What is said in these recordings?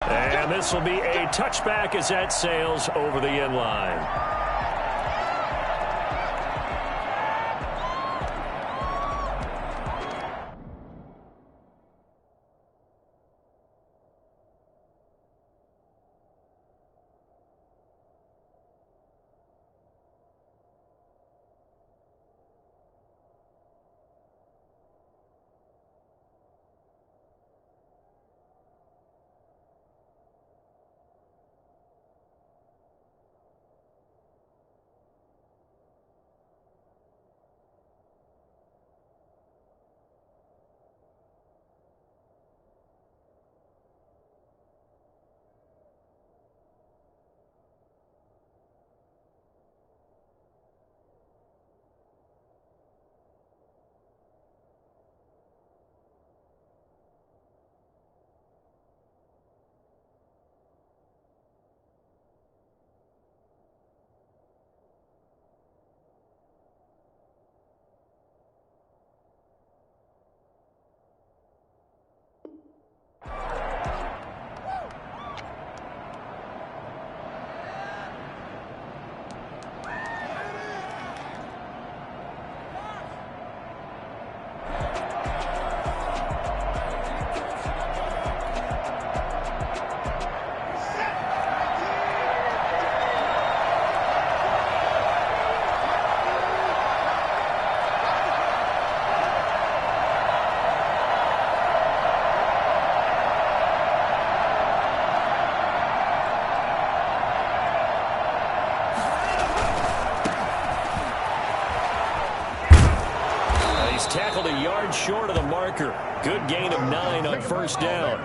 And this will be a touchback as that sails over the end line. Tackled a yard short of the marker. Good gain of 9 on first down.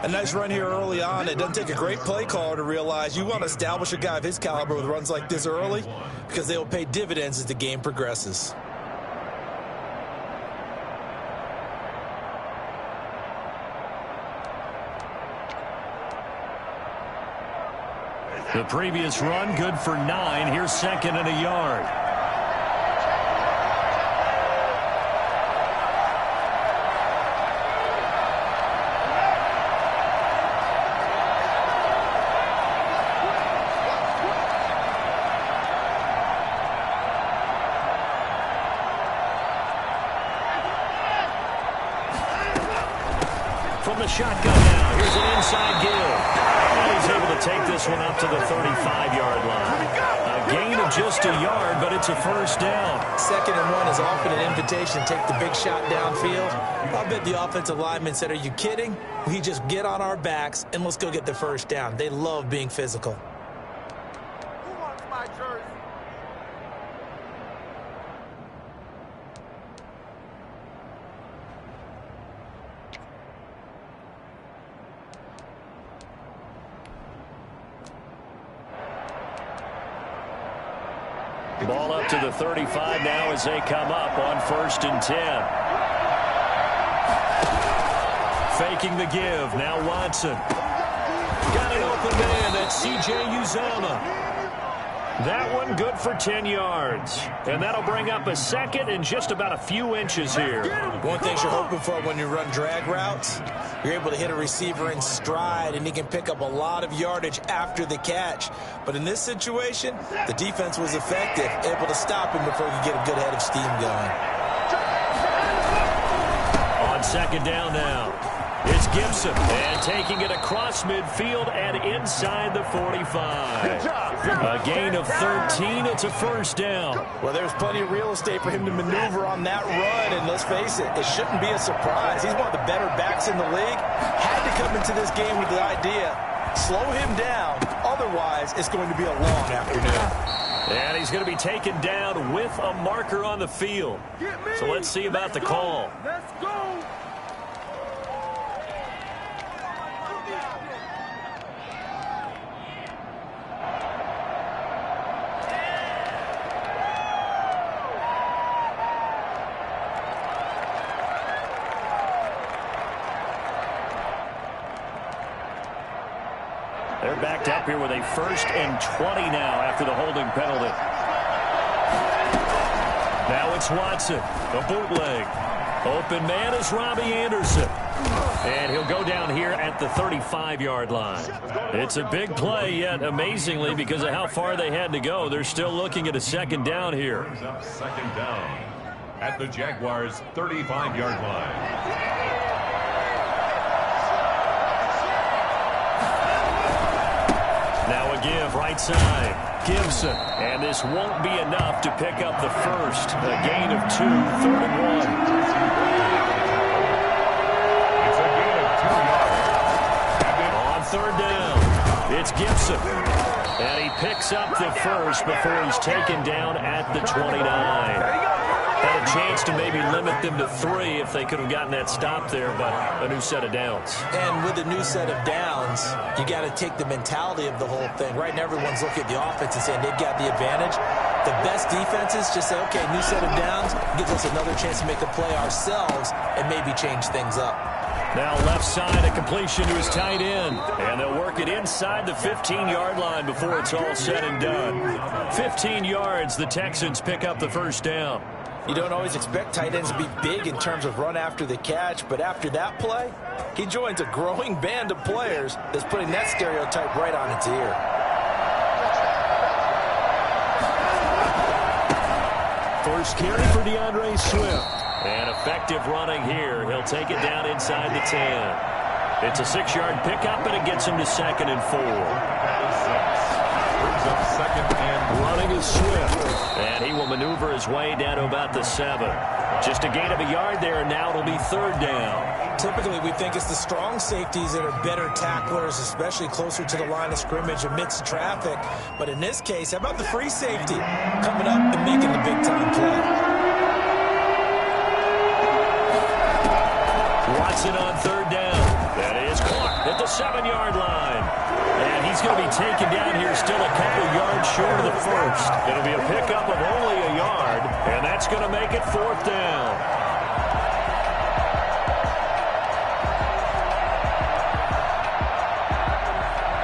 A nice run here early on. It doesn't take a great play caller to realize you want to establish a guy of his caliber with runs like this early because they will pay dividends as the game progresses. The previous run good for 9. Here's second and a yard. From the shotgun now, here's an inside give. And he's able to take this one up to the 35-yard line. A gain of just a yard, but it's a first down. 2nd and 1 is often an invitation to take the big shot downfield. I bet the offensive lineman said, "Are you kidding? We just get on our backs and let's go get the first down." They love being physical. Who wants my jersey? Ball up to the 35 now as they come up on 1st and 10. Faking the give. Now Watson. Got an open man. That's C.J. Uzomah. That one good for 10 yards. And that'll bring up a second and just about a few inches here. One thing you're hoping for when you run drag routes, you're able to hit a receiver in stride, and he can pick up a lot of yardage after the catch. But in this situation, the defense was effective, able to stop him before he could get a good head of steam going. On 2nd down now, it's Gibson. And taking it across midfield and inside the 45. A gain of 13. It's a first down. Well, there's plenty of real estate for him to maneuver on that run, and let's face it, it shouldn't be a surprise. He's one of the better backs in the league. Had to come into this game with the idea, slow him down, otherwise it's going to be a long afternoon. And he's going to be taken down with a marker on the field. So let's see about the call. Let's go. They're backed up here with a 1st and 20 now after the holding penalty. Now it's Watson, a bootleg. Open man is Robbie Anderson. And he'll go down here at the 35-yard line. It's a big play, yet amazingly, because of how far they had to go, they're still looking at a second down here. Second down at the Jaguars' 35-yard line. Now a give right side. Gibson. And this won't be enough to pick up the first. A gain of 2, 3rd and 1. It's a gain of 2 yards. On 3rd down, it's Gibson. And he picks up the first before he's taken down at the 29. Had a chance to maybe limit them to 3 if they could have gotten that stop there, but a new set of downs. And with a new set of downs, you got to take the mentality of the whole thing. Right now, everyone's looking at the offense and saying they've got the advantage. The best defenses just say, okay, new set of downs gives us another chance to make a play ourselves and maybe change things up. Now left side, a completion to his tight end. And they'll work it inside the 15-yard line before it's all said and done. 15 yards, the Texans pick up the first down. You don't always expect tight ends to be big in terms of run after the catch, but after that play, he joins a growing band of players that's putting that stereotype right on its ear. First carry for DeAndre Swift. And effective running here. He'll take it down inside the 10. It's a 6-yard pickup, and it gets him to 2nd and 4. Brings up 2nd and Running is Swift. And he will maneuver his way down to about the 7. Just a gain of a yard there, and now it'll be 3rd down. Typically, we think it's the strong safeties that are better tacklers, especially closer to the line of scrimmage amidst traffic. But in this case, how about the free safety coming up and making the big-time play? Watson on 3rd down. That is caught at the 7-yard line. And he's going to be taken down here still a couple yards short of the first. It'll be a pickup of only a yard, and that's going to make it 4th down.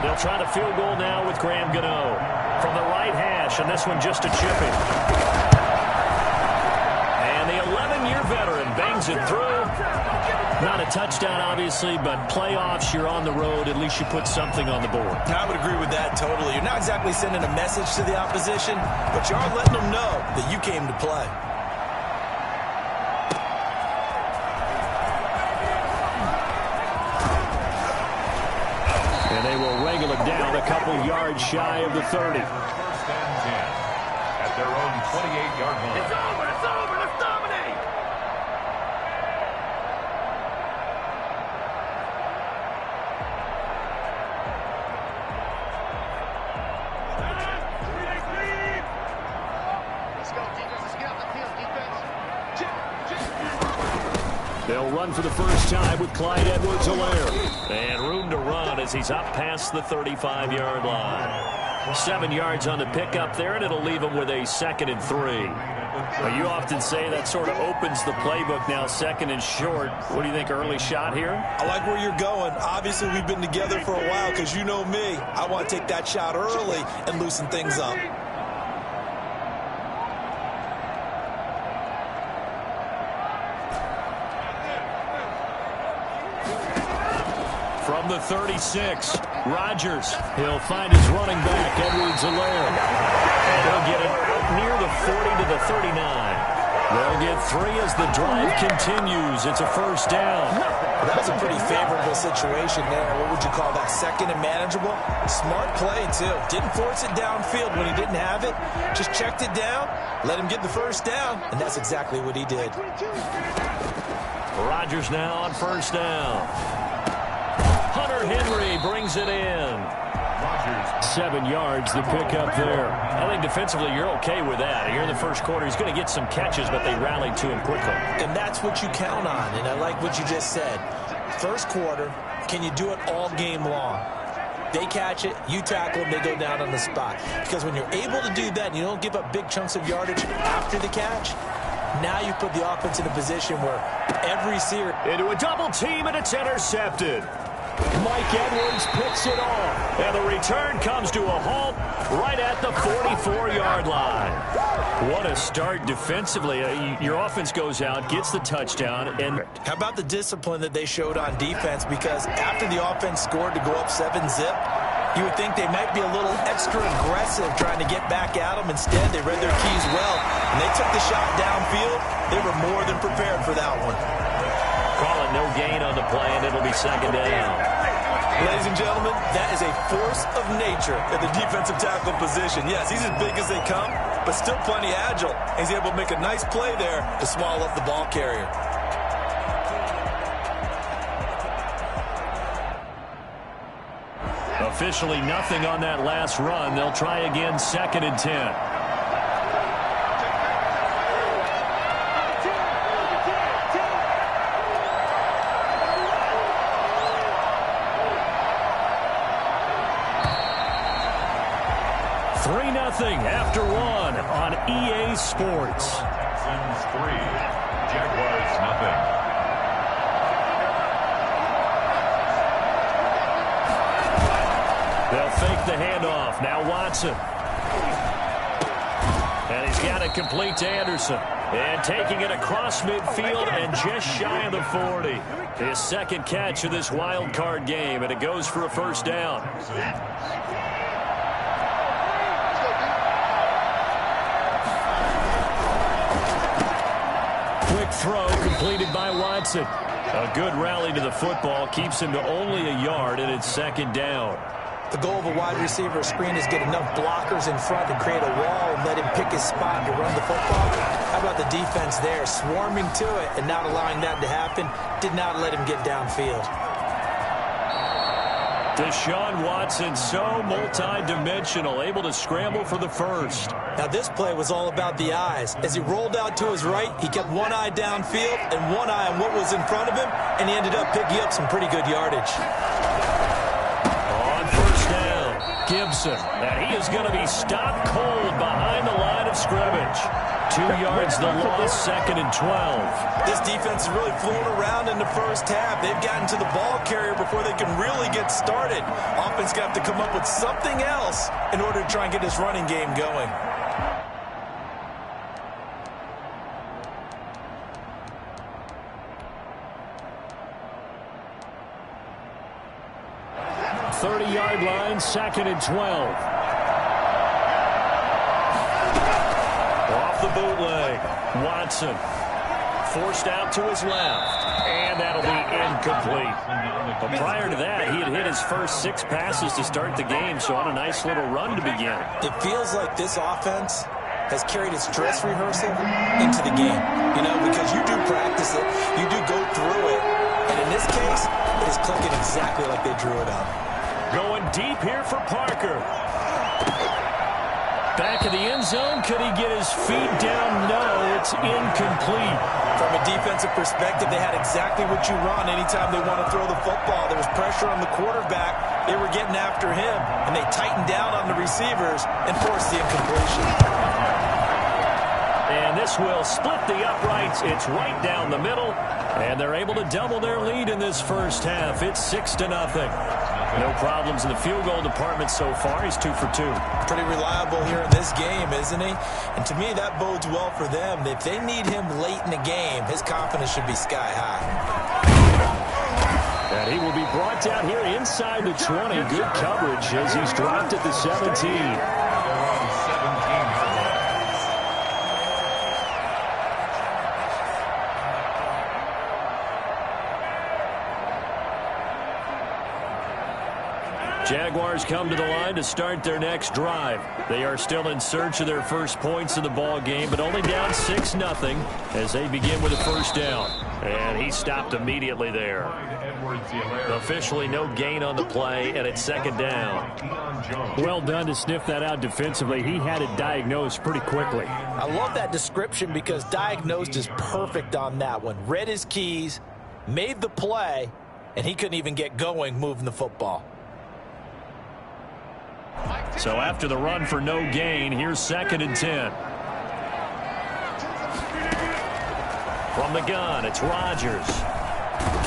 They'll try the field goal now with Graham Gano from the right hash, and this one just a chipping. And the 11-year veteran bangs it through. Not a touchdown, obviously, but playoffs, you're on the road. At least you put something on the board. I would agree with that totally. You're not exactly sending a message to the opposition, but you are letting them know that you came to play. And they will wrangle it down a couple yards shy of the 30. 1st and 10 at their own 28-yard line. It's over. It's over. Let's dominate. They'll run for the first time with Clyde Edwards-Helaire. And room to run as he's up past the 35-yard line. 7 yards on the pickup there, and it'll leave him with a 2nd and 3. Now, you often say that sort of opens the playbook now, 2nd and short. What do you think, early shot here? I like where you're going. Obviously, we've been together for a while because you know me. I want to take that shot early and loosen things up. From the 36, Rodgers. He'll find his running back, Edwards-Helaire. And he'll get it out near the 40 to the 39. They'll get 3 as the drive continues. It's a first down. That was a pretty favorable situation there. What would you call that? 2nd and manageable? Smart play, too. Didn't force it downfield when he didn't have it. Just checked it down, let him get the first down, and that's exactly what he did. Rodgers now on first down. Hunter Henry brings it in. 7 yards, the pickup there. I think defensively you're okay with that. Here in the first quarter, he's going to get some catches, but they rallied to him quickly. And that's what you count on, and I like what you just said. First quarter, can you do it all game long? They catch it, you tackle them, they go down on the spot. Because when you're able to do that and you don't give up big chunks of yardage after the catch, now you put the offense in a position where every series... Into a double team, and it's intercepted. Mike Edwards picks it off. And the return comes to a halt right at the 44-yard line. What a start defensively. Your offense goes out, gets the touchdown. And how about the discipline that they showed on defense? Because after the offense scored to go up 7-zip, you would think they might be a little extra aggressive trying to get back at them. Instead, they read their keys well, and they took the shot downfield. They were more than prepared for that one. Call it no gain on the play, and it'll be second down. Ladies and gentlemen, that is a force of nature at the defensive tackle position. Yes, he's as big as they come, but still plenty agile. He's able to make a nice play there to swallow up the ball carrier. Officially nothing on that last run. They'll try again, second and 10. After one on EA Sports. Texans 3, Jaguars nothing. They'll fake the handoff. Now Watson. And he's got it complete to Anderson. And taking it across midfield and just shy of the 40. His second catch of this wild card game, and it goes for a first down. Throw completed by Watson. A good rally to the football keeps him to only a yard, and it's second down. The goal of a wide receiver screen is get enough blockers in front to create a wall and let him pick his spot to run the football. How about the defense there, swarming to it and not allowing that to happen? Did not let him get downfield. Deshaun Watson, so multi-dimensional, able to scramble for the first. Now this play was all about the eyes. As he rolled out to his right, he kept one eye downfield and one eye on what was in front of him, and he ended up picking up some pretty good yardage. On first down, Gibson, and he is going to be stopped cold behind the line of scrimmage. 2 yards the loss, second and 12. This defense is really flown around in the first half. They've gotten to the ball carrier before they can really get started. Offense got to come up with something else in order to try and get this running game going. Yard line, second and 12. Off the bootleg, Watson forced out to his left, and that'll be incomplete. But prior to that, he had hit his first 6 passes to start the game, so on a nice little run to begin. It feels like this offense has carried its dress rehearsal into the game, because you do practice it, you do go through it, and in this case, it is clicking exactly like they drew it up. Going deep here for Parker. Back in the end zone. Could he get his feet down? No, it's incomplete. From a defensive perspective, they had exactly what you run anytime they want to throw the football. There was pressure on the quarterback. They were getting after him, and they tightened down on the receivers and forced the incompletion. And this will split the uprights. It's right down the middle, and they're able to double their lead in this first half. It's 6-0. No problems in the field goal department so far. He's 2 for 2. Pretty reliable here in this game, isn't he? And to me, that bodes well for them. If they need him late in the game, his confidence should be sky high. And he will be brought down here inside the 20. Good coverage as he's dropped at the 17. Jaguars come to the line to start their next drive. They are still in search of their first points in the ball game, but only down 6-0 as they begin with a first down. And he stopped immediately there. Officially no gain on the play, and it's second down. Well done to sniff that out defensively. He had it diagnosed pretty quickly. I love that description because diagnosed is perfect on that one. Read his keys, made the play, and he couldn't even get going moving the football. So after the run for no gain, here's second and 10. From the gun, it's Rodgers.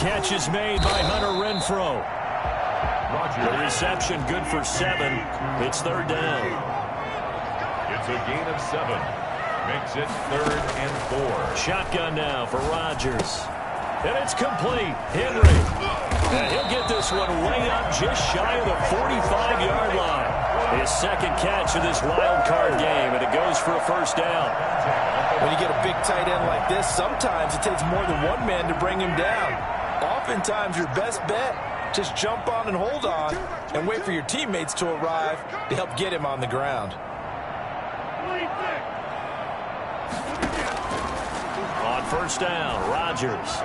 Catch is made by Hunter Renfrow. Rodgers. The reception good for 7. It's third down. It's a gain of 7. Makes it 3rd and 4. Shotgun now for Rodgers. And it's complete. Henry. And he'll get this one way up just shy of the 45-yard line. His second catch of this wild card game, and it goes for a first down. When you get a big tight end like this, sometimes it takes more than one man to bring him down. Oftentimes, your best bet, just jump on and hold on and wait for your teammates to arrive to help get him on the ground. On first down, Rodgers.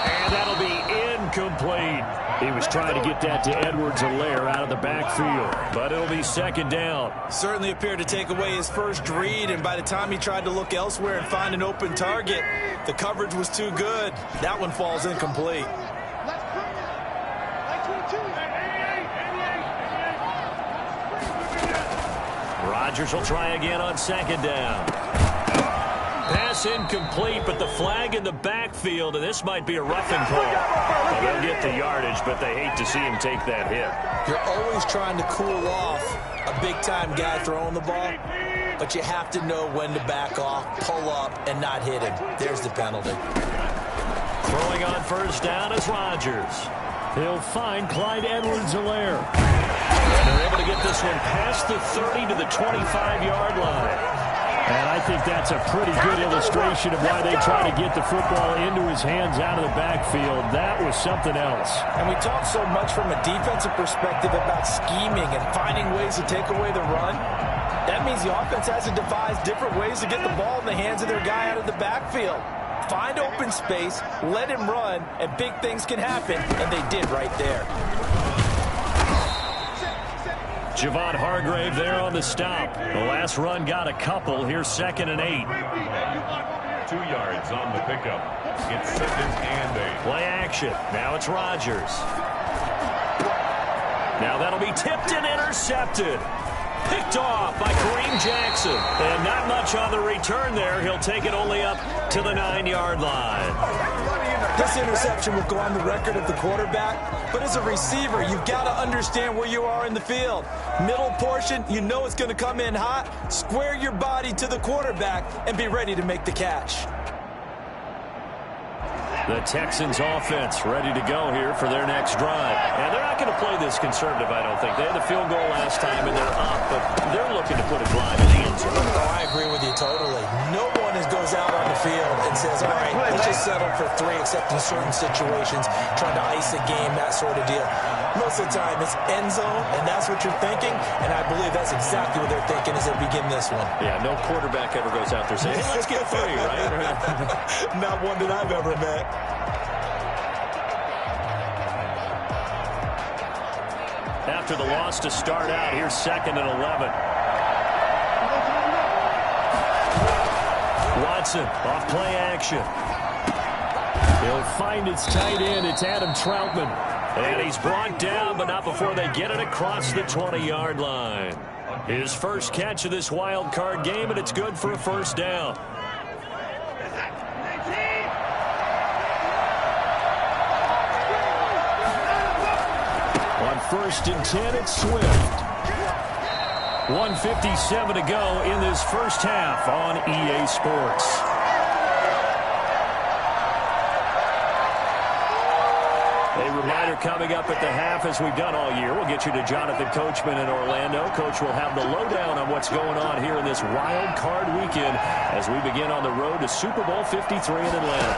And that'll be incomplete. He was trying to get that to Edwards-Helaire out of the backfield, but it'll be second down. Certainly appeared to take away his first read, and by the time he tried to look elsewhere and find an open target, the coverage was too good. That one falls incomplete. Rodgers will try again on second down. Pass incomplete, but the flag in the backfield, and this might be a roughing call. Well, they'll get the yardage, but they hate to see him take that hit. You're always trying to cool off a big-time guy throwing the ball, but you have to know when to back off, pull up, and not hit him. There's the penalty. Throwing on first down is Rodgers. He'll find Clyde Edwards-Helaire. And they're able to get this one past the 30 to the 25-yard line. And I think that's a pretty good illustration of why they try to get the football into his hands out of the backfield. That was something else. And we talk so much from a defensive perspective about scheming and finding ways to take away the run. That means the offense has to devise different ways to get the ball in the hands of their guy out of the backfield. Find open space, let him run, and big things can happen, and they did right there. Javon Hargrave there on the stop. The last run got a couple. Here's 2nd and 8. 2 yards on the pickup. It's 2nd and 8. Play action. Now it's Rodgers. Now that'll be tipped and intercepted. Picked off by Kareem Jackson. And not much on the return there. He'll take it only up to the 9-yard line. This interception will go on the record of the quarterback, but as a receiver, you've got to understand where you are in the field. Middle portion, you know it's going to come in hot. Square your body to the quarterback and be ready to make the catch. The Texans offense ready to go here for their next drive. And they're not going to play this conservative, I don't think. They had the field goal last time, and they're up, but they're looking to put a drive in the end zone. Oh, I agree with you totally. No one goes out on the field and says, all right, let's just settle for 3, except in certain situations, trying to ice a game, that sort of deal. Most of the time, it's end zone, and that's what you're thinking, and I believe that's exactly what they're thinking as they begin this one. Yeah, no quarterback ever goes out there saying, hey, let's get 3, right? Not one that I've ever met. After the loss to start out, here's 2nd and 11. Watson off play action. He'll find its tight end. It's Adam Troutman. And he's brought down, but not before they get it across the 20-yard line. His first catch of this wild card game, and it's good for a first down. On 1st and 10, it's Swift. 1:57 to go in this first half on EA Sports. A reminder coming up at the half, as we've done all year. We'll get you to Jonathan Coachman in Orlando. Coach will have the lowdown on what's going on here in this wild card weekend as we begin on the road to Super Bowl 53 in Atlanta.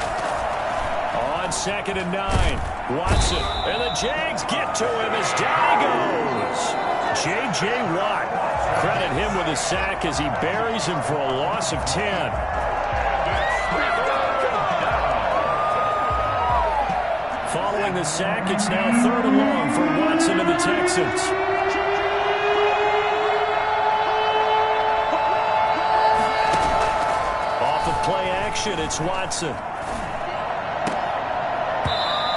On 2nd and 9, Watson. And the Jags get to him as down he goes. J.J. Watt. Credit him with a sack as he buries him for a loss of 10. Following the sack, it's now 3rd and long for Watson and the Texans. Off of play action, it's Watson.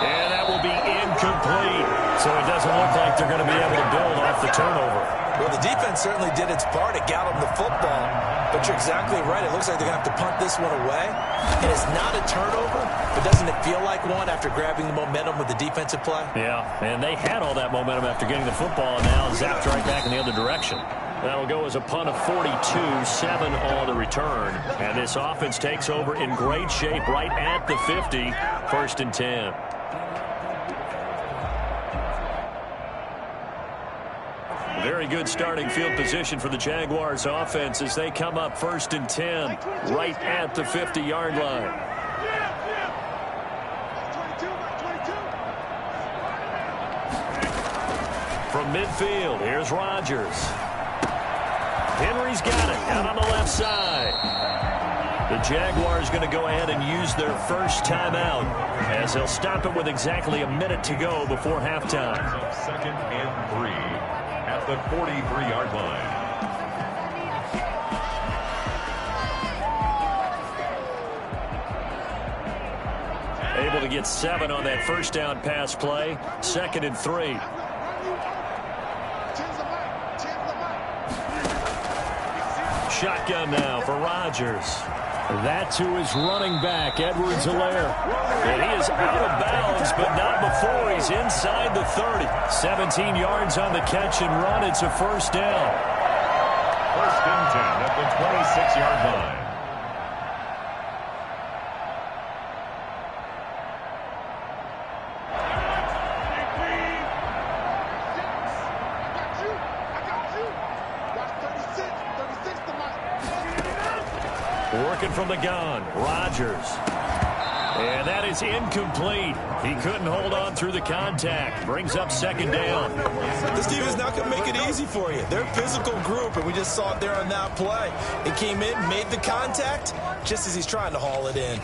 And that will be incomplete. So it doesn't look like they're going to be able to build off the turnover. Well, the defense certainly did its part. It got him the football. But you're exactly right. It looks like they're going to have to punt this one away. And it's not a turnover, but doesn't it feel like one after grabbing the momentum with the defensive play? Yeah, and they had all that momentum after getting the football, and now zapped right back in the other direction. That'll go as a punt of 42, 7 on the return. And this offense takes over in great shape right at the 50, 1st and 10. Very good starting field position for the Jaguars offense as they come up 1st and 10 right at the 50-yard line. From midfield, here's Rodgers. Henry's got it out on the left side. The Jaguars going to go ahead and use their first timeout as they'll stop it with exactly a minute to go before halftime. 2nd and 3 at the 43-yard line. Able to get 7 on that first down pass play. 2nd and 3. Shotgun now for Rodgers. That's who is running back, Edwards-Helaire. And he is out of bounds, but not before he's inside the 30. 17 yards on the catch and run. It's a first down. 1st and 10 at the 26-yard line. Working from the gun, Rodgers. And that is incomplete. He couldn't hold on through the contact. Brings up 2nd down. This team is not going to make it easy for you. They're a physical group, and we just saw it there on that play. It came in, made the contact, just as he's trying to haul it in.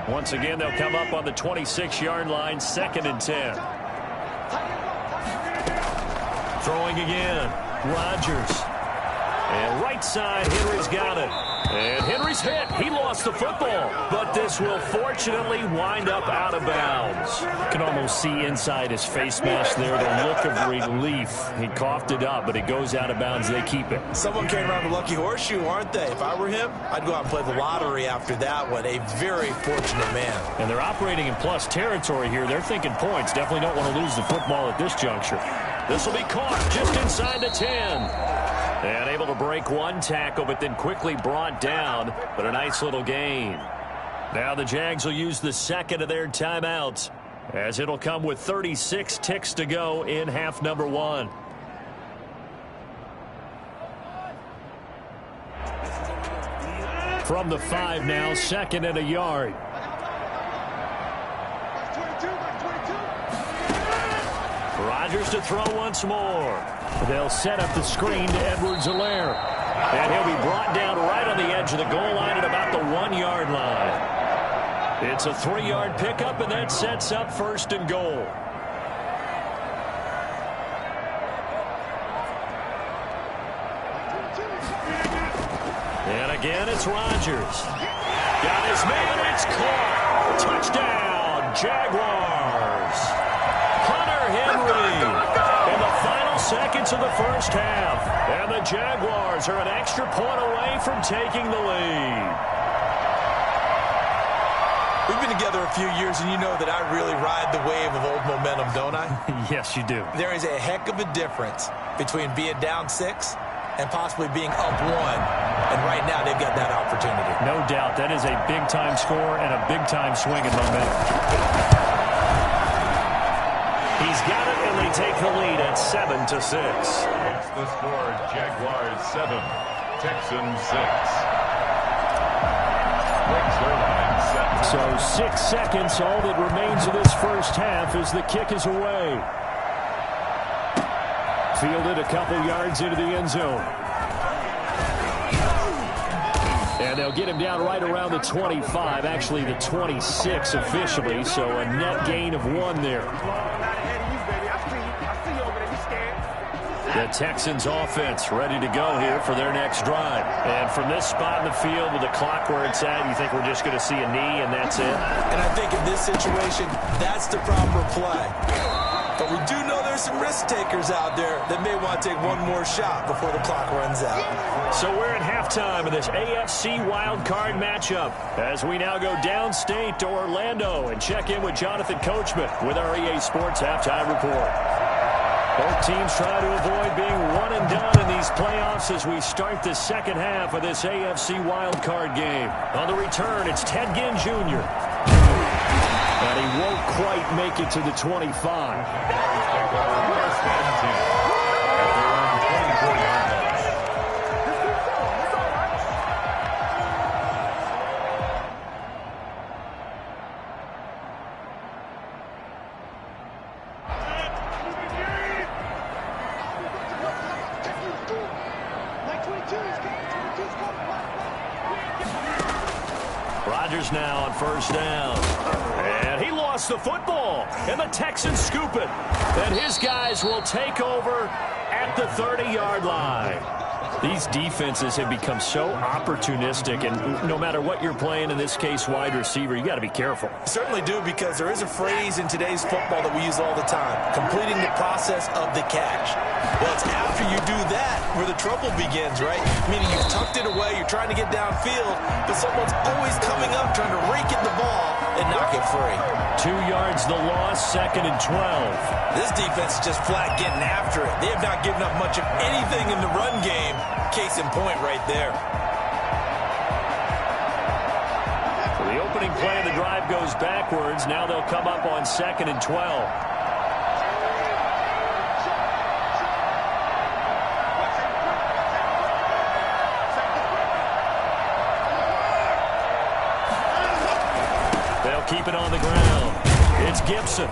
Once again, they'll come up on the 26-yard line, 2nd and 10. Throwing again, Rodgers. And right side, Henry's got it. And Henry's hit. He lost the football. But this will fortunately wind up out of bounds. You can almost see inside his face mask there the look of relief. He coughed it up, but it goes out of bounds. They keep it. Someone came around the lucky horseshoe, aren't they? If I were him, I'd go out and play the lottery after that one. A very fortunate man. And they're operating in plus territory here. They're thinking points. Definitely don't want to lose the football at this juncture. This will be caught just inside the 10. And able to break one tackle, but then quickly brought down. But a nice little gain. Now the Jags will use the 2nd of their timeouts, as it'll come with 36 ticks to go in half number 1. From the 5 now, 2nd and a yard. Rodgers to throw once more. They'll set up the screen to Edwards-Helaire. And he'll be brought down right on the edge of the goal line at about the 1-yard line. It's a 3-yard pickup, and that sets up 1st and goal. And again, it's Rodgers. Got his man, it's caught. Touchdown, Jaguars. Hunter Henry. In the final seconds of the first half. And the Jaguars are an extra point away from taking the lead. We've been together a few years, and you know that I really ride the wave of old momentum, don't I? Yes, you do. There is a heck of a difference between being down 6 and possibly being up 1. And right now, they've got that opportunity. No doubt. That is a big-time score and a big-time swing in momentum. He's got it, and they take the lead at 7-6. It's the score, Jaguars 7, Texans 6. So 6 seconds, all that remains of this first half as the kick is away. Fielded a couple yards into the end zone. And they'll get him down right around the 25, actually the 26 officially, so a net gain of 1 there. The Texans offense ready to go here for their next drive. And from this spot in the field with the clock where it's at, you think we're just going to see a knee and that's it? And I think in this situation, that's the proper play. But we do know there's some risk takers out there that may want to take one more shot before the clock runs out. So we're at halftime of this AFC wildcard matchup as we now go downstate to Orlando and check in with Jonathan Coachman with our EA Sports Halftime Report. Both teams trying to avoid being one and done in these playoffs as we start the second half of this AFC wildcard game. On the return, it's Ted Ginn Jr. And he won't quite make it to the 25. Rodgers now on first down. And he lost the football. And the Texans scoop it. And his guys will take over at the 30-yard line. These defenses have become so opportunistic, and no matter what you're playing, in this case wide receiver, you got to be careful. Certainly do, because there is a phrase in today's football that we use all the time, completing the process of the catch. Well, it's after you do that where the trouble begins, right? Meaning you've tucked it away, you're trying to get downfield, but someone's always coming up trying to rake at the ball and knock it free. 2 yards the loss, 2nd and 12. This defense is just flat getting after it. They have not given up much of anything in the run game. Case in point right there. So the opening play of the drive goes backwards. Now they'll come up on 2nd and 12. Keep it on the ground. It's Gibson.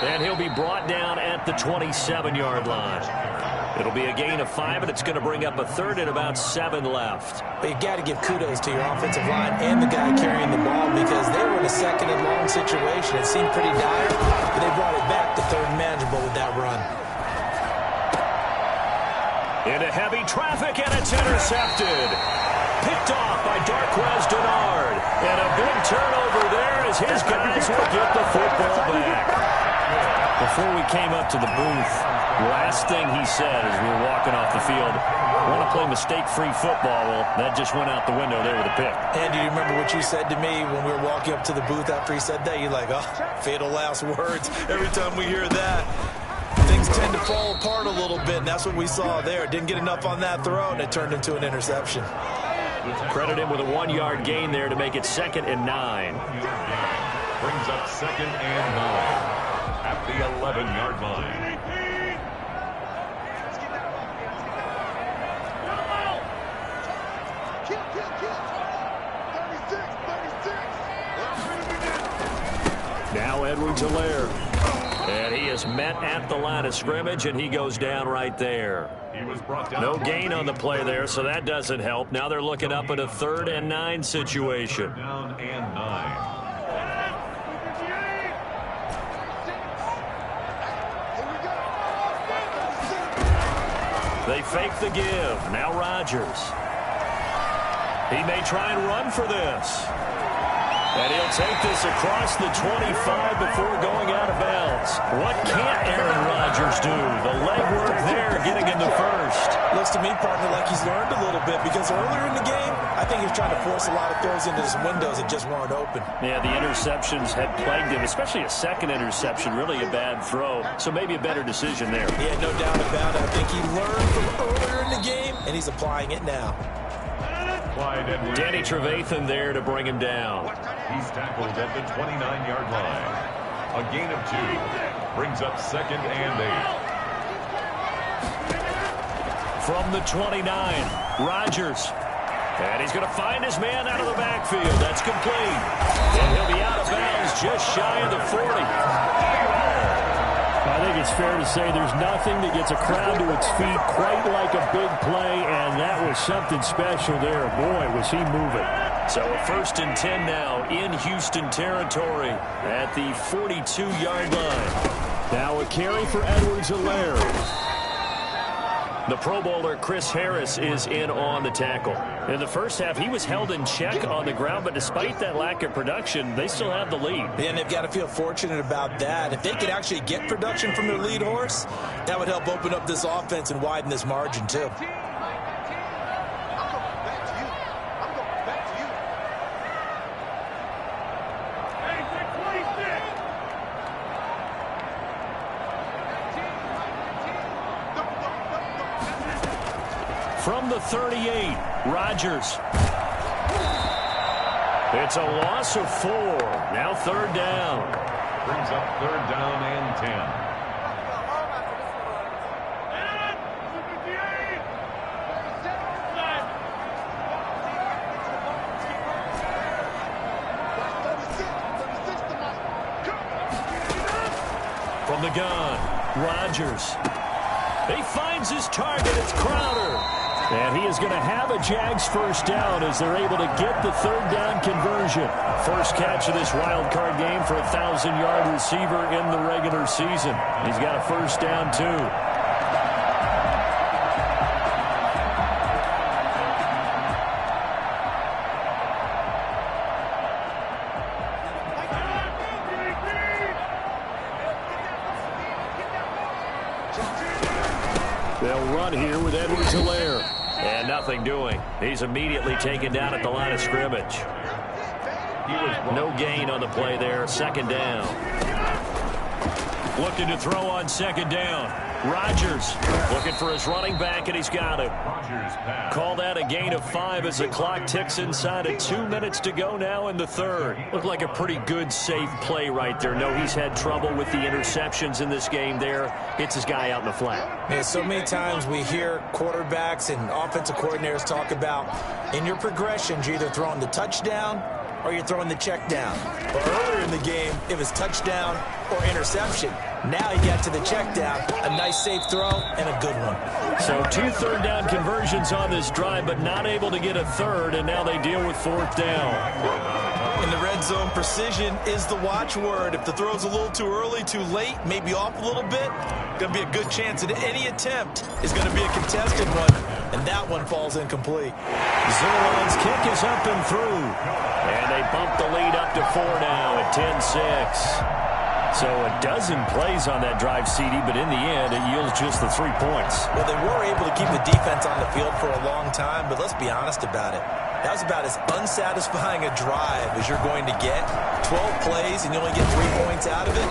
And he'll be brought down at the 27-yard line. It'll be a gain of 5, and it's going to bring up a third and about 7 left. But you've got to give kudos to your offensive line and the guy carrying the ball, because they were in a 2nd and long situation. It seemed pretty dire, but they brought it back to 3rd and manageable with that run. Into heavy traffic, and it's intercepted. Picked off by Darqueze Dennard. And a big turnover there as his guys will get the football back. Before we came up to the booth, last thing he said as we were walking off the field, want to play mistake-free football. Well, that just went out the window there with a pick. Andy, do you remember what you said to me when we were walking up to the booth after he said that? You're like, oh, fatal last words. Every time we hear that, things tend to fall apart a little bit, and that's what we saw there. Didn't get enough on that throw, and it turned into an interception. Credit him with a 1-yard gain there to make it 2nd and 9. Brings up 2nd and 9 at the 11-yard line. Now Edwards-Helaire. And he is met at the line of scrimmage, and he goes down right there. No gain on the play there, so that doesn't help. Now they're looking up at a 3rd and 9 situation. Down and 9. They fake the give. Now Rodgers. He may try and run for this. And he'll take this across the 25 before going out of bounds. What can't Aaron Rodgers do? The legwork there, getting in the first. Looks to me, partner, like he's learned a little bit, because earlier in the game, I think he was trying to force a lot of throws into some windows that just weren't open. Yeah, the interceptions had plagued him, especially a second interception, really a bad throw. So maybe a better decision there. Yeah, no doubt about it. I think he learned from earlier in the game, and he's applying it now. Danny Trevathan there to bring him down. He's tackled at the 29-yard line. A gain of 2. Brings up 2nd and 8. From the 29, Rodgers. And he's going to find his man out of the backfield. That's complete. And he'll be out of bounds just shy of the 40. I think it's fair to say there's nothing that gets a crowd to its feet quite like a big play, and that was something special there. Boy, was he moving. So a 1st and 10 now in Houston territory at the 42-yard line. Now a carry for Edwards-Helaire. The Pro Bowler Chris Harris is in on the tackle. In the first half, he was held in check on the ground, but despite that lack of production, they still have the lead. And they've got to feel fortunate about that. If they could actually get production from their lead horse, that would help open up this offense and widen this margin too. From the 38, Rodgers. It's a loss of 4. Now third down. Brings up third down and 10. From the gun, Rodgers. He finds his target. It's Crowder. And he is going to have a Jags first down as they're able to get the third down conversion. First catch of this wild card game for a 1,000-yard receiver in the regular season. He's got a first down, too. They'll run here with Edwards-Helaire. And nothing doing. He's immediately taken down at the line of scrimmage. No gain on the play there. Second down. Looking to throw on second down. Rodgers looking for his running back, and he's got it. Call that a gain of 5 as the clock ticks inside of 2 minutes to go now in the third. Looked like a pretty good, safe play right there. No, he's had trouble with the interceptions in this game there. Hits his guy out in the flat. Yeah, so many times we hear quarterbacks and offensive coordinators talk about in your progressions, you're either throwing the touchdown or you're throwing the check down. But earlier in the game, it was touchdown or interception. Now he got to the check down, a nice safe throw, and a good one. So 2 third down conversions on this drive, but not able to get a third, and now they deal with fourth down. In the red zone, precision is the watchword. If the throw's a little too early, too late, maybe off a little bit, going to be a good chance that any attempt is going to be a contested one, and that one falls incomplete. Zerlin's kick is up and through. And they bump the lead up to 4 now at 10-6. So a dozen plays on that drive, CD, but in the end, it yields just the 3 points. Well, they were able to keep the defense on the field for a long time, but let's be honest about it. That was about as unsatisfying a drive as you're going to get. 12 plays and you only get 3 points out of it.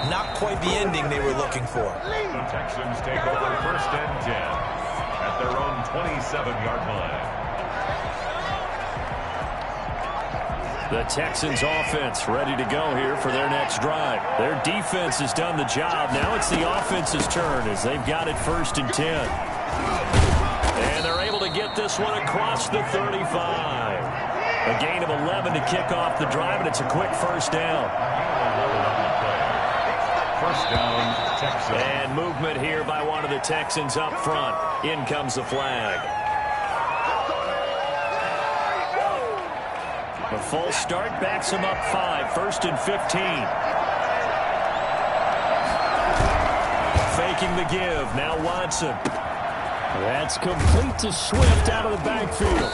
Not quite the ending they were looking for. The Texans take over first and 10 at their own 27-yard line. The Texans offense ready to go here for their next drive. Their defense has done the job. Now it's the offense's turn as they've got it first and 10. And they're able to get this one across the 35. A gain of 11 to kick off the drive, and it's a quick first down. First down, Texans. And movement here by one of the Texans up front. In comes the flag. A full start backs him up 5. First and 15. Faking the give. Now Watson. That's complete to Swift out of the backfield.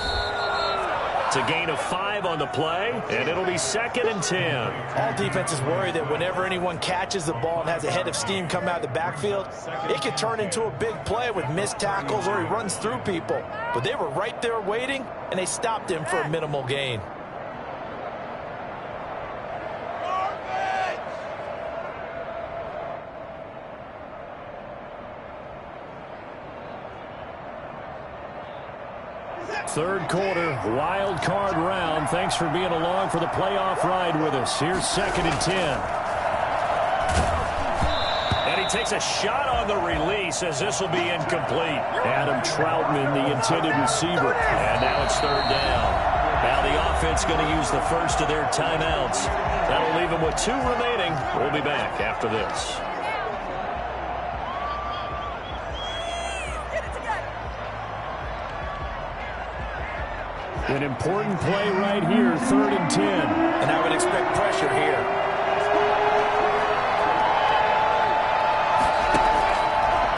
It's a gain of 5 on the play, and it'll be second and 10. All defenses worry that whenever anyone catches the ball and has a head of steam come out of the backfield, it could turn into a big play with missed tackles or he runs through people. But they were right there waiting, and they stopped him for a minimal gain. Third quarter, wild card round. Thanks for being along for the playoff ride with us. Here's second and 10. And he takes a shot on the release as this will be incomplete. Adam Troutman, the intended receiver. And now it's third down. Now the offense going to use the first of their timeouts. That'll leave them with 2 remaining. We'll be back after this. An important play right here, third and 10. And I would expect pressure here.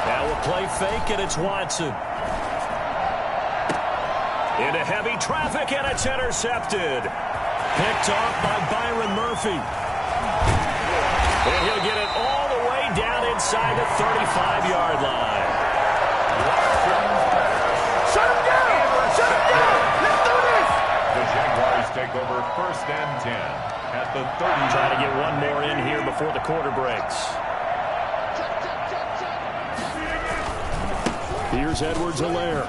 Now a play fake, and it's Watson. Into heavy traffic, and it's intercepted. Picked off by Byron Murphy. And he'll get it all the way down inside the 35-yard line. Shut him down! Shut him down! Let's do this! The Jaguars take over 1st and 10 at the 30. Try to get one more in here before the quarter breaks. Here's Edwards-Helaire.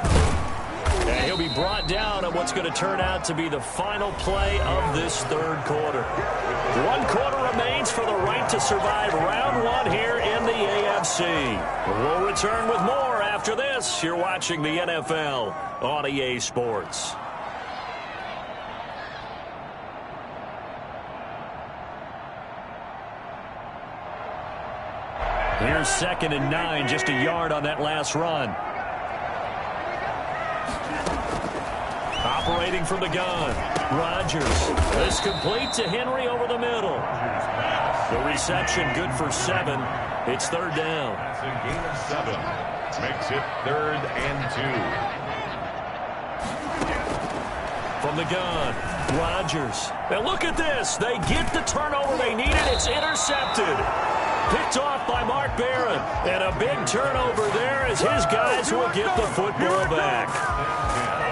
And he'll be brought down on what's going to turn out to be the final play of this third quarter. 1 quarter remains for the right to survive round 1 here in the AFC. We'll return with more after this. You're watching the NFL on EA Sports. Here's 2nd and 9, just a yard on that last run. Operating from the gun, Rodgers. This complete to Henry over the middle. The reception good for 7. It's 3rd down. That's a gain of 7. Makes it 3rd and 2. From the gun, Rodgers. And look at this. They get the turnover they needed. It's intercepted. Picked off by Mark Barron. And a big turnover there as his guys will get the football back.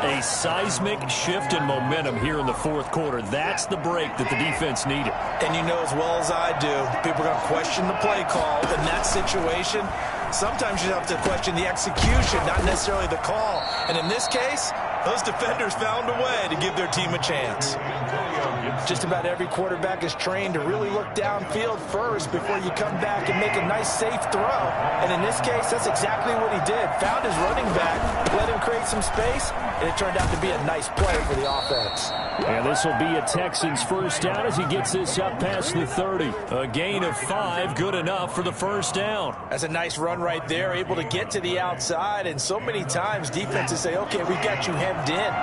A seismic shift in momentum here in the 4th quarter. That's the break that the defense needed. And you know as well as I do, people are going to question the play call in that situation. Sometimes you have to question the execution, not necessarily the call. And in this case, those defenders found a way to give their team a chance. Just about every quarterback is trained to really look downfield first before you come back and make a nice, safe throw. And in this case, that's exactly what he did. Found his running back, let him create some space, and it turned out to be a nice play for the offense. And this will be a Texans first down as he gets this up past the 30. A gain of 5, good enough for the first down. That's a nice run right there, able to get to the outside. And so many times defenses say, okay, we've got you hemmed in.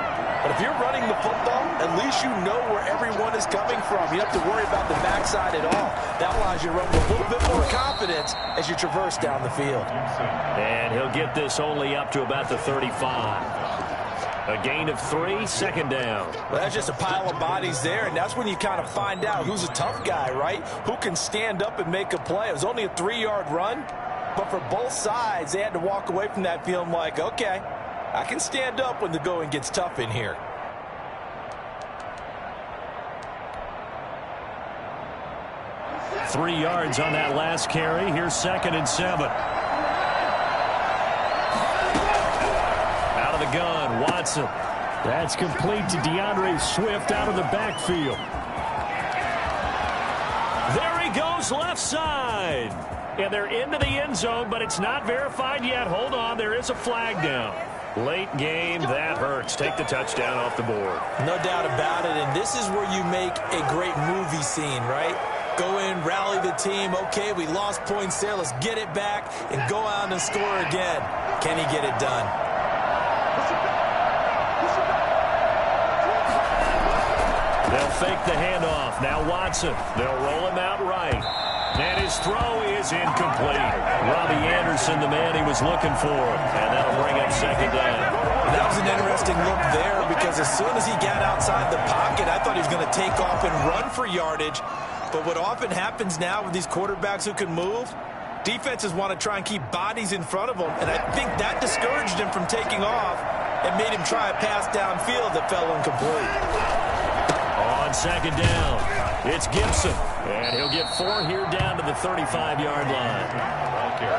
But if you're running the football, at least you know where everyone is coming from. You don't have to worry about the backside at all. That allows you to run with a little bit more confidence as you traverse down the field. And he'll get this only up to about the 35. A gain of 3, 2nd down. Well, that's just a pile of bodies there, and that's when you kind of find out who's a tough guy, right? Who can stand up and make a play. It was only a 3-yard run, but for both sides, they had to walk away from that feeling like, okay, I can stand up when the going gets tough in here. Three yards on that last carry. Here's 2nd and 7. Out of the gun, Watson. That's complete to DeAndre Swift out of the backfield. There he goes, left side. And they're into the end zone, but it's not verified yet. Hold on, there is a flag down. Late game, that hurts. Take the touchdown off the board. No doubt about it, and this is where you make a great movie scene, right? Go in, rally the team. Okay, we lost points there. Let's get it back and go out and score again. Can he get it done? They'll fake the handoff. Now Watson. They'll roll him out right. And his throw is incomplete. Robbie Anderson, the man he was looking for. And that'll bring up 2nd down. That was an interesting look there because as soon as he got outside the pocket, I thought he was going to take off and run for yardage. But what often happens now with these quarterbacks who can move, defenses want to try and keep bodies in front of them. And I think that discouraged him from taking off and made him try a pass downfield that fell incomplete. On 2nd down, it's Gibson. And he'll get 4 here down to the 35-yard line.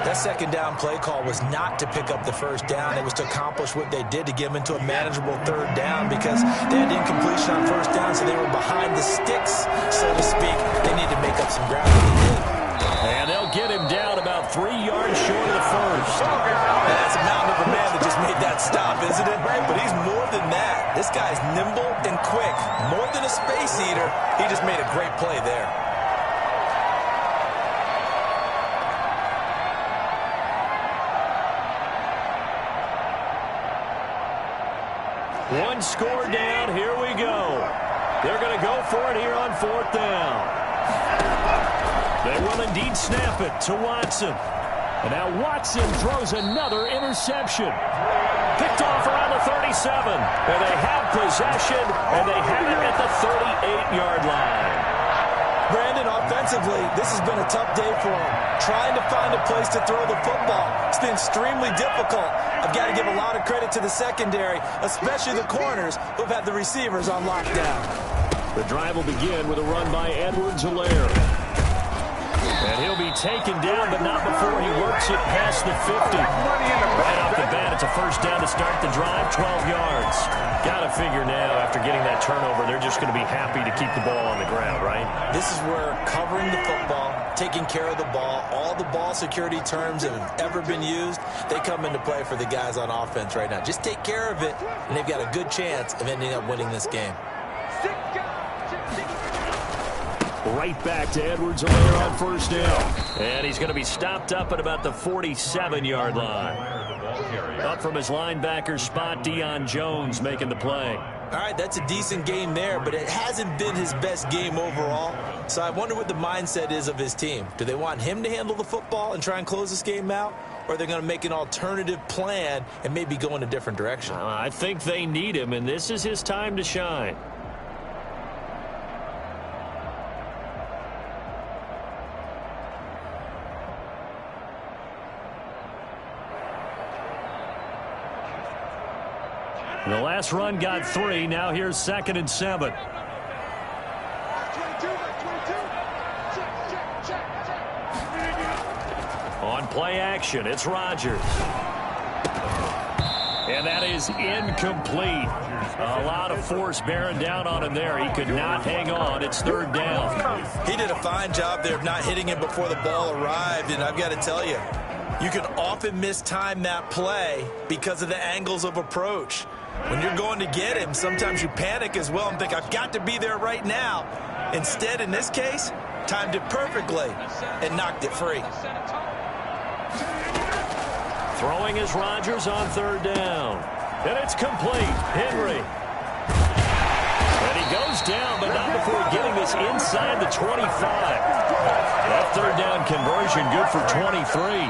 That 2nd down play call was not to pick up the 1st down. It was to accomplish what they did to get them into a manageable 3rd down because they had incompletion on 1st down, so they were behind the sticks, so to speak. They need to make up some ground. And they'll get him down about 3 yards short of the 1st. That's a mountain of a man that just made that stop, isn't it? But he's more than that. This guy's nimble and quick. More than a space eater, he just made a great play there. One score down. Here we go. They're going to go for it here on 4th down. They will indeed snap it to Watson. And now Watson throws another interception. Picked off around the 37. And they have possession, and they have it at the 38-yard line. Brandon, offensively, this has been a tough day for him. Trying to find a place to throw the football. It's been extremely difficult. I've got to give a lot of credit to the secondary, especially the corners who've had the receivers on lockdown. The drive will begin with a run by Edwards-Helaire. And he'll be taken down, but not before he works it past the 50. Right off the bat, it's a first down to start the drive, 12 yards. Got to figure now, after getting that turnover, they're just going to be happy to keep the ball on the ground, right? This is where covering the football, taking care of the ball, all the ball security terms that have ever been used, they come into play for the guys on offense right now. Just take care of it, and they've got a good chance of ending up winning this game. Right back to Edwards-Helaire on first down. And he's going to be stopped up at about the 47-yard line. Up from his linebacker spot, Deion Jones making the play. All right, that's a decent game there, but it hasn't been his best game overall. So I wonder what the mindset is of his team. Do they want him to handle the football and try and close this game out? Or are they going to make an alternative plan and maybe go in a different direction? I think they need him, and this is his time to shine. The last run got 3. Now here's 2nd and 7. On play action, it's Rodgers. And that is incomplete. A lot of force bearing down on him there. He could not hang on. It's 3rd down. He did a fine job there of not hitting him before the ball arrived, and I've got to tell you, you can often mistime that play because of the angles of approach. When you're going to get him, sometimes you panic as well and think, I've got to be there right now. Instead, in this case, timed it perfectly and knocked it free. Throwing is Rodgers on 3rd down. And it's complete. Henry. And he goes down, but not before getting this inside the 25. That 3rd down conversion good for 23.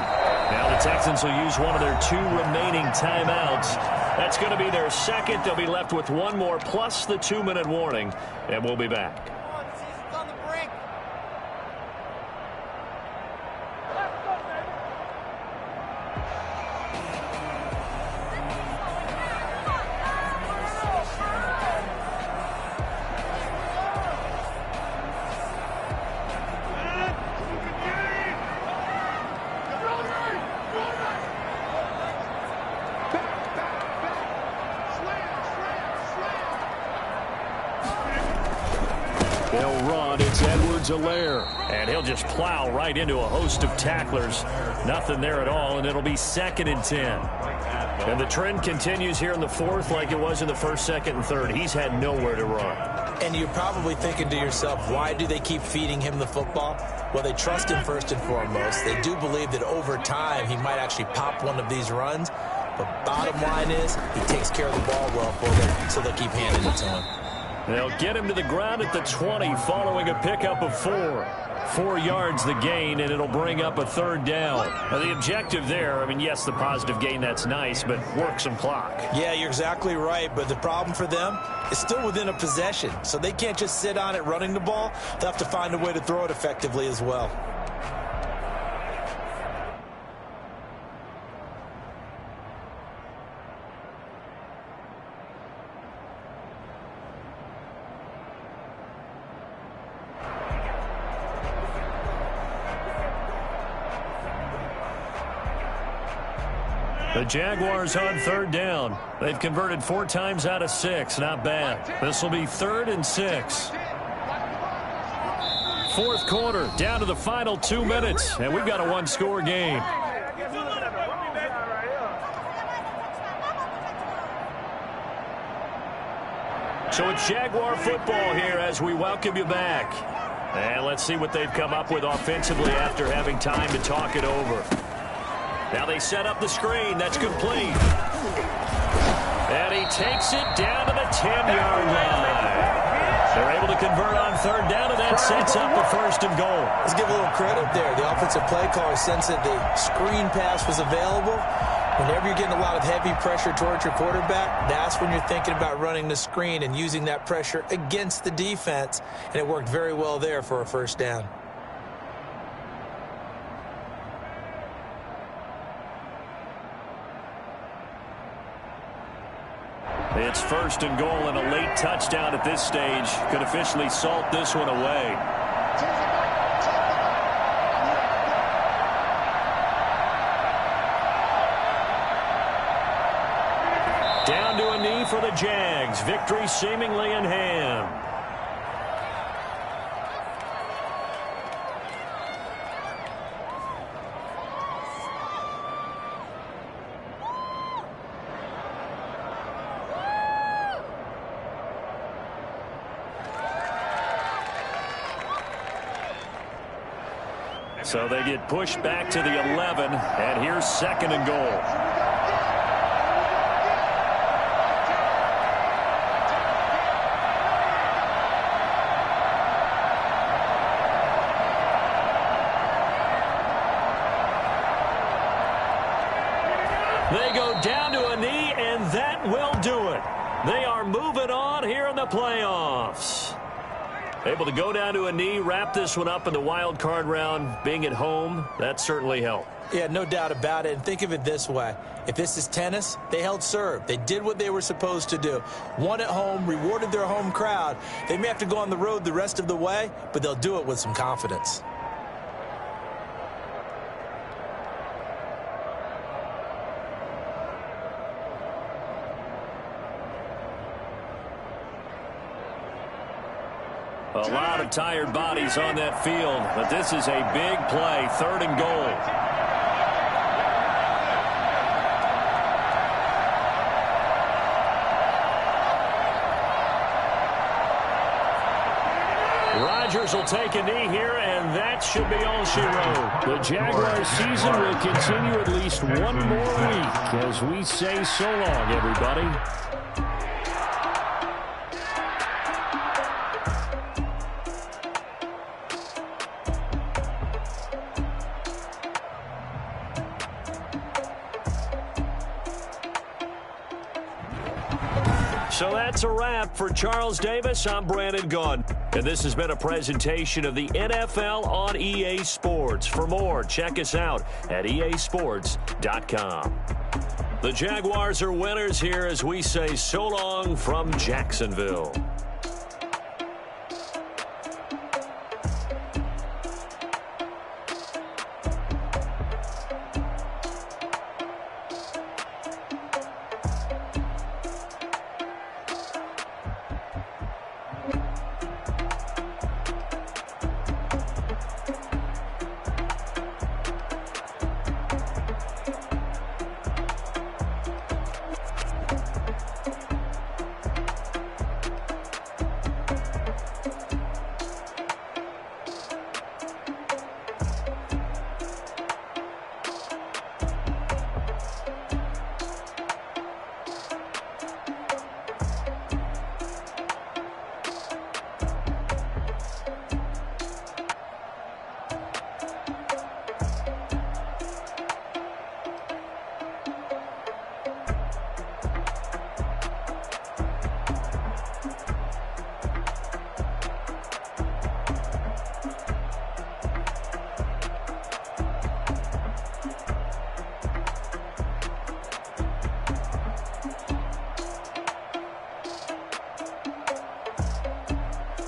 Now the Texans will use one of their 2 remaining timeouts. That's going to be their 2nd. They'll be left with 1 more plus the 2-minute warning, and we'll be back. They'll run. It's Edwards-Helaire. And he'll just plow right into a host of tacklers. Nothing there at all, and it'll be 2nd and 10. And the trend continues here in the 4th like it was in the 1st, 2nd, and 3rd. He's had nowhere to run. And you're probably thinking to yourself, why do they keep feeding him the football? Well, they trust him first and foremost. They do believe that over time he might actually pop one of these runs. But bottom line is he takes care of the ball well for them, so they'll keep handing it to him. They'll get him to the ground at the 20 following a pickup of 4. 4 yards the gain, and it'll bring up a 3rd down. Now, the objective there, I mean, yes, the positive gain, that's nice, but work some clock. Yeah, you're exactly right, but the problem for them is still within a possession, so they can't just sit on it running the ball. They'll have to find a way to throw it effectively as well. The Jaguars on 3rd down. They've converted 4 times out of 6. Not bad. This will be 3rd and 6. 4th quarter, down to the final 2 minutes, and we've got a 1-score game. So it's Jaguar football here as we welcome you back. And let's see what they've come up with offensively after having time to talk it over. Now they set up the screen. That's complete. And he takes it down to the 10-yard line. They're Able to convert on third down, and that sets up a 1st and goal. Let's give a little credit there. The offensive play caller sensed that the screen pass was available. Whenever you're getting a lot of heavy pressure towards your quarterback, that's when you're thinking about running the screen and using that pressure against the defense. And it worked very well there for a 1st down. It's 1st and goal, and a late touchdown at this stage could officially salt this one away. Down to a knee for the Jags. Victory seemingly in hand. So they get pushed back to the 11, and here's 2nd and goal. They go down to a knee, and that will do it. They are moving on here in the playoffs. Able to go down to a knee, wrap this one up in the wild card round. Being at home, that certainly helped. Yeah, no doubt about it. And think of it this way. If this is tennis, they held serve. They did what they were supposed to do. Won at home, rewarded their home crowd. They may have to go on the road the rest of the way, but they'll do it with some confidence. A lot of tired bodies on that field, but this is a big play, 3rd and goal. Rodgers will take a knee here, and that should be all she wrote. The Jaguars season will continue at least one more week as we say so long, everybody. So that's a wrap for Charles Davis. I'm Brandon Gaudin, and this has been a presentation of the NFL on EA Sports. For more, check us out at easports.com. The Jaguars are winners here as we say so long from Jacksonville.